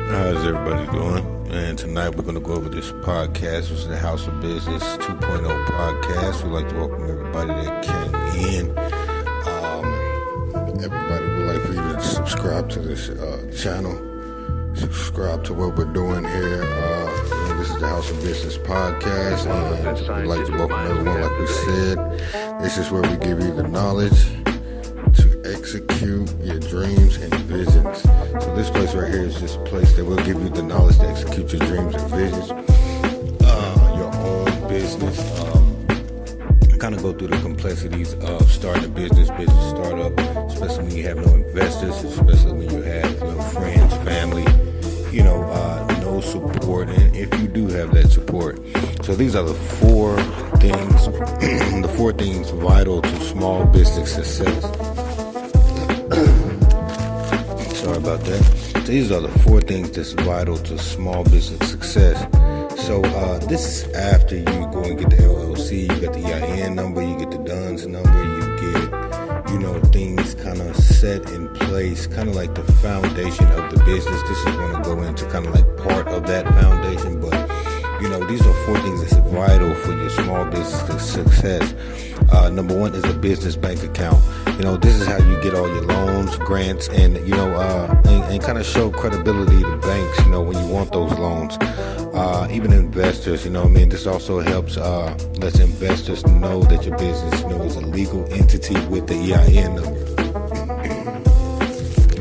How's everybody doing? And tonight we're going to go over this podcast, which is the House of Business 2.0 podcast. We'd like to welcome everybody that came in. Everybody would like for you to subscribe to this channel, subscribe to what we're doing here. This is the House of Business podcast, and we'd like to welcome everyone. Like we said, this is where we give you the knowledge to execute your dreams and visions. So this place right here is just a place that will give you the knowledge to execute your dreams and visions, your own business. Kind of go through the complexities of starting a business startup, especially when you have no investors, especially when you have no friends, family, no support, and if you do have that support. So these are the four things vital to small business success. Sorry about that. These are the four things that's vital to small business success. So this is after you go and get the LLC, you get the EIN number, you get the DUNS number, you get, things kind of set in place, kind of like the foundation of the business. This is going to go into kind of like part of that foundation, but these are four things that's vital for your small business success. Number one is a business bank account. This is how you get all your loans, grants, and and kind of show credibility to banks, when you want those loans. Even investors, this also helps, lets investors know that your business, is a legal entity with the EIN number.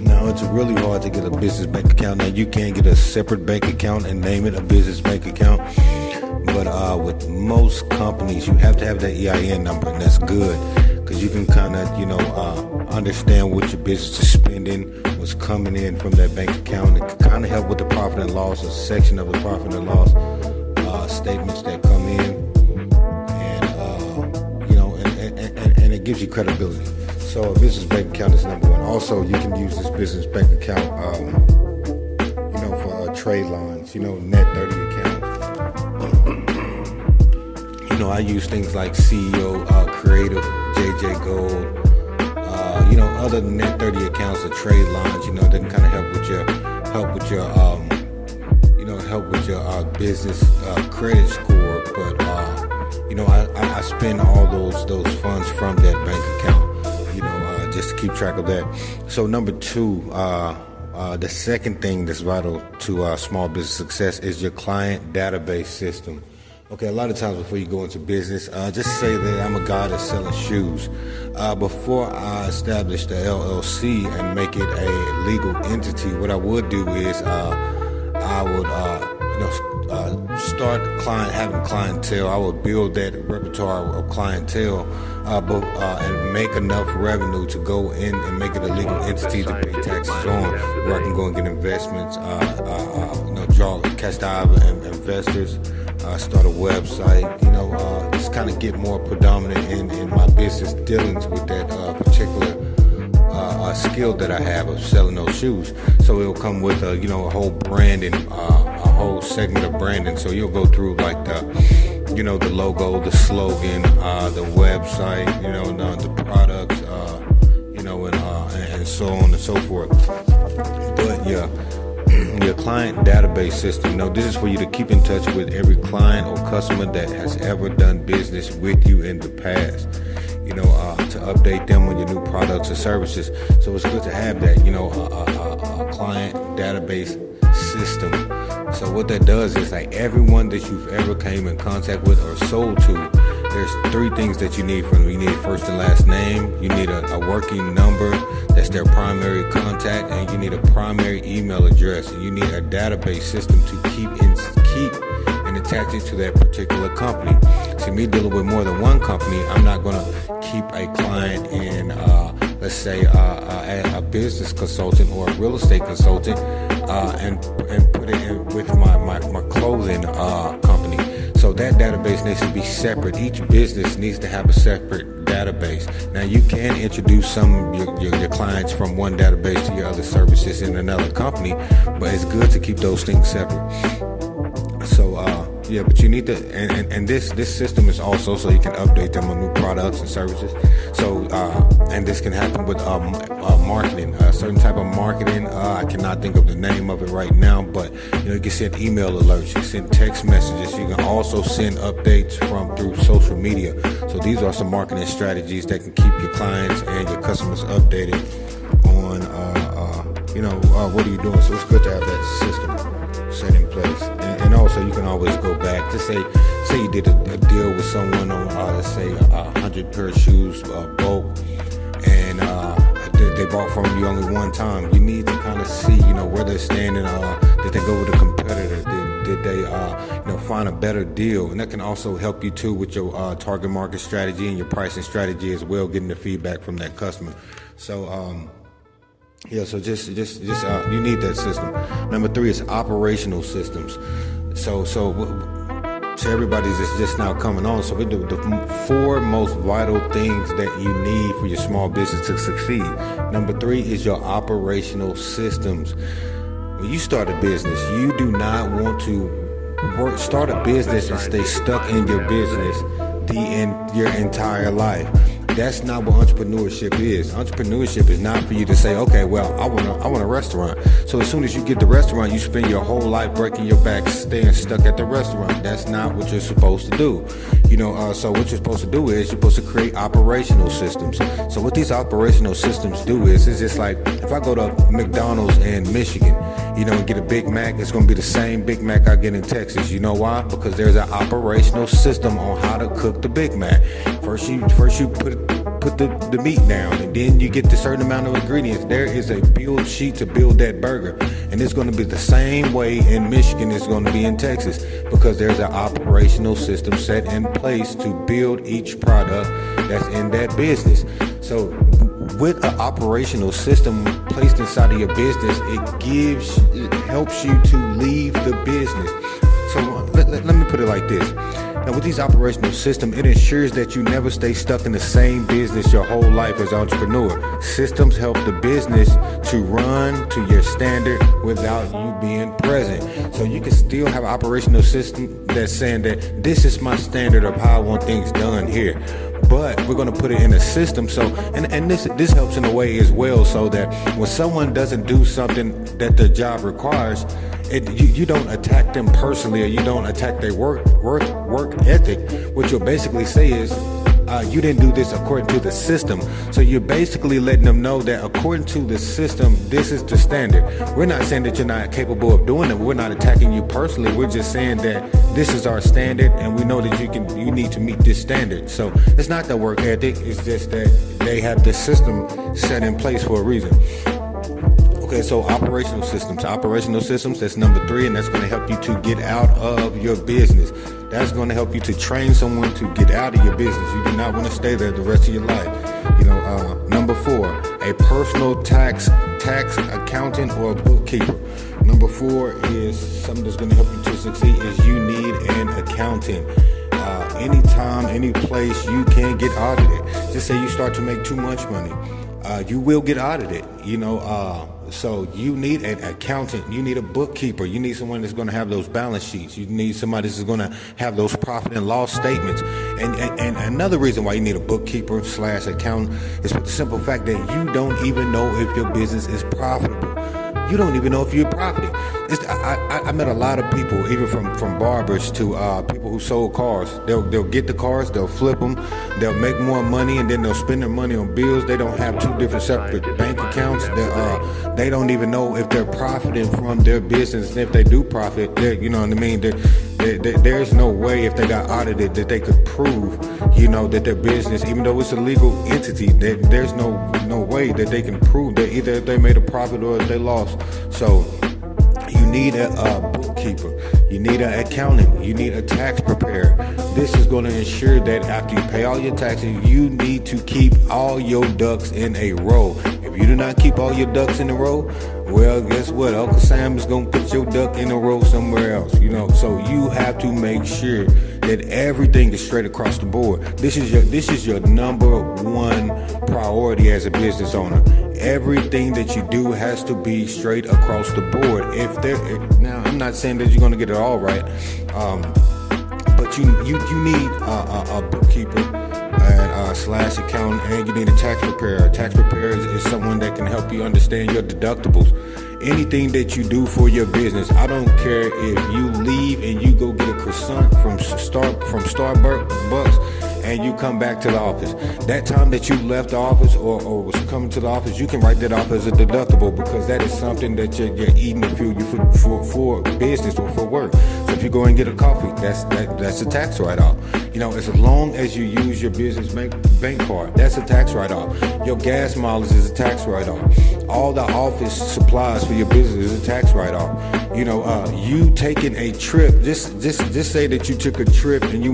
Now, it's really hard to get a business bank account. Now, you can get a separate bank account and name it a business bank account. But with most companies, you have to have that EIN number, and that's good because you can kind of, understand what your business is spending, what's coming in from that bank account. It can kind of help with the profit and loss, a section of the profit and loss statements that come in, and it gives you credibility. So a business bank account is number one. Also, you can use this business bank account, for trade lines, net 30 accounts. I use things like CEO, Creative, JJ Gold, other net 30 accounts or trade lines. They can kind of help with your business credit score. But I spend all those funds from that bank account, just to keep track of that. So number two, the second thing that's vital to small business success is your client database system. Okay, a lot of times before you go into business, just say that I'm a guy that's selling shoes. Before I establish the LLC and make it a legal entity, what I would do is I would start having clientele. I would build that repertoire of clientele, and make enough revenue to go in and make it a legal entity to pay taxes on, where I can go and get investments, catch the eye of investors. Start a website, just kind of get more predominant in my business dealings with that particular skill that I have of selling those shoes. So it'll come with a whole branding, a whole segment of branding. So you'll go through like the logo, the slogan, the website, the products, and so on and so forth. But yeah. Your client database system. This is for you to keep in touch with every client or customer that has ever done business with you in the past. To update them on your new products or services. So it's good to have that, a client database system. So what that does is like everyone that you've ever came in contact with or sold to, there's three things that you need from them. You need a first and last name, you need a working number that's their primary contact, and you need a primary email address, and you need a database system to keep and attach it to that particular company. See, me dealing with more than one company, I'm not going to keep a client in, let's say, a business consultant or a real estate consultant, and put it in with my clothing company. So that database needs to be separate. Each business needs to have a separate database. Now you can introduce some of your clients from one database to your other services in another company, but it's good to keep those things separate. So but you need to, and this system is also so you can update them on new products and services. So, and this can happen with marketing, a certain type of marketing. I cannot think of the name of it right now, but you can send email alerts, you can send text messages, you can also send updates through social media. So these are some marketing strategies that can keep your clients and your customers updated on, what are you doing? So it's good to have that system set in place. And also you can always go back to say you did a deal with someone on, let's say 100 pair of shoes, bulk, and they bought from you only one time. You need to kind of see, where they're standing. Did they go with a competitor? Did they, find a better deal? And that can also help you too with your target market strategy and your pricing strategy as well, getting the feedback from that customer. So, so just you need that system. Number 3 is operational systems. So everybody's just now coming on. So we do the 4 most vital things that you need for your small business to succeed. Number 3 is your operational systems. When you start a business, you do not want to start a business and stay stuck in your business your entire life. That's not what entrepreneurship is. Entrepreneurship is not for you to say, okay, well, I want a restaurant. So as soon as you get the restaurant, you spend your whole life breaking your back, staying stuck at the restaurant. That's not what you're supposed to do. So what you're supposed to do is you're supposed to create operational systems. So what these operational systems do is it's just like if I go to McDonald's in Michigan, and get a Big Mac, it's going to be the same Big Mac I get in Texas. You know why? Because there's an operational system on how to cook the Big Mac. First you put the meat down, and then you get the certain amount of ingredients. There is a build sheet to build that burger, and it's going to be the same way in Michigan it's going to be in Texas, because there's an operational system set in place to build each product that's in that business. So with an operational system placed inside of your business, it helps you to leave the business. So let me put it like this. Now with these operational systems, it ensures that you never stay stuck in the same business your whole life as an entrepreneur. Systems help the business to run to your standard without you being present. So you can still have an operational system that's saying that this is my standard of how I want things done here. But we're going to put it in a system. So, and this helps in a way as well, so that when someone doesn't do something that their job requires, you don't attack them personally, or you don't attack their work ethic. What you'll basically say is, you didn't do this according to the system. So you're basically letting them know that according to the system, this is the standard. We're not saying that you're not capable of doing it. We're not attacking you personally. We're just saying that this is our standard, and we know that you need to meet this standard. So it's not the work ethic. It's just that they have this system set in place for a reason. Okay, so operational systems, that's number 3, and that's going to help you to get out of your business. That's going to help you to train someone to get out of your business. You do not want to stay there the rest of your life. Number 4, a personal tax accountant or a bookkeeper. Number 4 is something that's going to help you to succeed is you need an accountant. Anytime, any place you can get audited. Just say you start to make too much money. You will get audited, so you need an accountant, you need a bookkeeper, you need someone that's going to have those balance sheets, you need somebody that's going to have those profit and loss statements. And another reason why you need a bookkeeper / accountant is with the simple fact that you don't even know if your business is profitable. You don't even know if you're profiting. I met a lot of people, even from barbers to people who sold cars. They'll get the cars, they'll flip them, they'll make more money, and then they'll spend their money on bills. They don't have 2 different separate bank accounts. They don't even know if they're profiting from their business. And if they do profit, there's no way, if they got audited, that they could prove, that their business, even though it's a legal entity, that there's no way that they can prove that either they made a profit or they lost. So you need a bookkeeper, you need an accountant, you need a tax preparer. This is going to ensure that after you pay all your taxes, you need to keep all your ducks in a row. If you do not keep all your ducks in a row, well, guess what? Uncle Sam is going to put your duck in a row somewhere else, So you have to make sure that everything is straight across the board. This is your number 1 priority as a business owner. Everything that you do has to be straight across the board. Now, I'm not saying that you're going to get it all right. But you need a bookkeeper and slash accountant, and you need a tax preparer. A tax preparer is someone that can help you understand your deductibles. Anything that you do for your business, I don't care if you leave and you go get a croissant from Starbucks and you come back to the office. That time that you left the office or was coming to the office, you can write that off as a deductible, because that is something that you're eating to fuel you for business or for work. So if you go and get a coffee, that's a tax write-off. As long as you use your business bank card, that's a tax write-off. Your gas mileage is a tax write-off. All the office supplies for your business is a tax write-off. You taking a trip, just say that you took a trip and you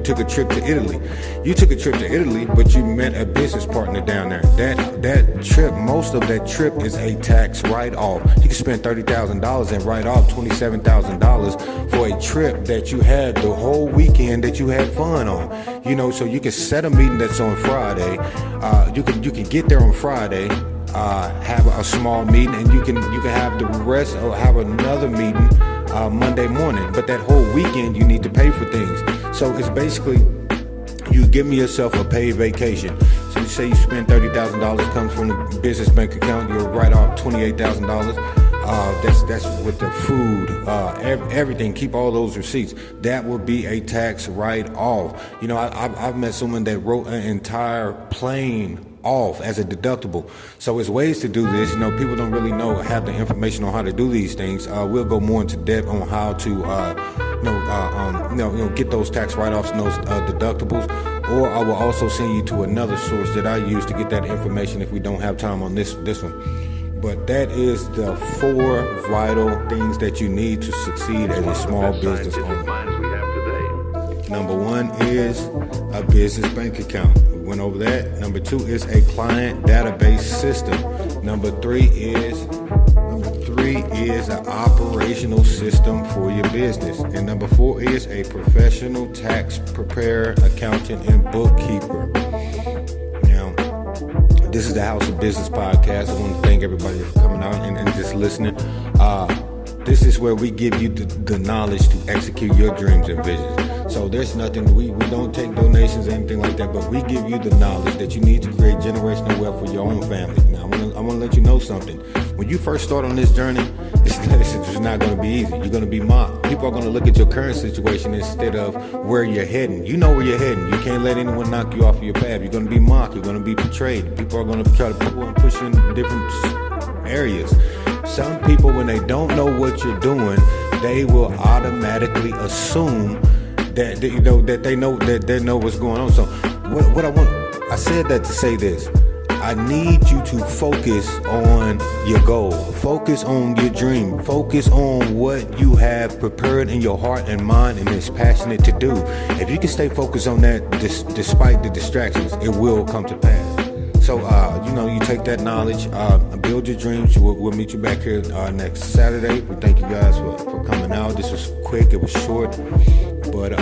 took a trip to Italy. You took a trip to Italy, but you met a business partner down there. That trip, most of that trip is a tax write-off. You can spend $30,000 and write off $27,000 for a trip that you had the whole weekend that you had fun on. So you can set a meeting that's on Friday. You can get there on Friday. Have a small meeting, and you can have the rest or have another meeting Monday morning. But that whole weekend you need to pay for things. So it's basically you giving yourself a paid vacation. So you say you spend $30,000, comes from the business bank account, you'll write off $28,000. That's with the food, everything. Keep all those receipts. That would be a tax write-off. I've met someone that wrote an entire plane off as a deductible. So it's ways to do this. People don't really have the information on how to do these things. We'll go more into depth on how to get those tax write-offs and those deductibles. Or I will also send you to another source that I use to get that information if we don't have time on this one. But that is the 4 vital things that you need to succeed as a small business owner. Number 1 is a business bank account. We went over that. Number 2 is a client database system. Number 3 is an operational system for your business. And number 4 is a professional tax preparer, accountant, and bookkeeper. This is the House of Business podcast. I want to thank everybody for coming out and just listening. This is where we give you the knowledge to execute your dreams and visions. So there's nothing, we don't take donations or anything like that, but we give you the knowledge that you need to create generational wealth for your own family. Now, I want to let you know something. When you first start on this journey, it's not going to be easy. You're going to be mocked. People are going to look at your current situation instead of where you're heading. You know where you're heading. You can't let anyone knock you off of your path. You're going to be mocked. You're going to be betrayed. People are going to try to pull and push you in different areas. Some people, when they don't know what you're doing, they will automatically assume that they know what's going on. So what I said that to say this. I need you to focus on your goal. Focus on your dream. Focus on what you have prepared in your heart and mind and is passionate to do. If you can stay focused on that despite the distractions, it will come to pass. So, you take that knowledge, build your dreams. We'll meet you back here next Saturday. We thank you guys for coming out. This was quick. It was short. But